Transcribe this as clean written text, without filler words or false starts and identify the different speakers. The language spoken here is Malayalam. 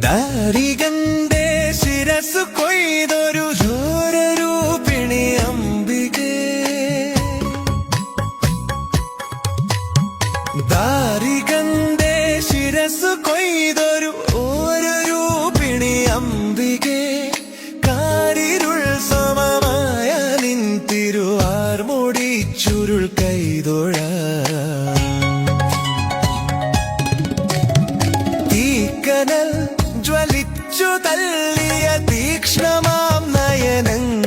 Speaker 1: ദാരികന്റെ ശിരസ് കൊയ്തൊരു ഘോരരൂപിണി അംബികേ, ദാരികന്റെ ശിരസ് കൊയ്തൊരു ഓരൂപിണി അംബികേ, കാരിരുൾ സമമായ നിൻ തിരുവാർമുടി ചുരുൾ കൈതൊഴ തീക്കനൽ ജ്വലിച്ചു തള്ളിയ തീക്ഷ്ണമാം നയനങ്ങൾ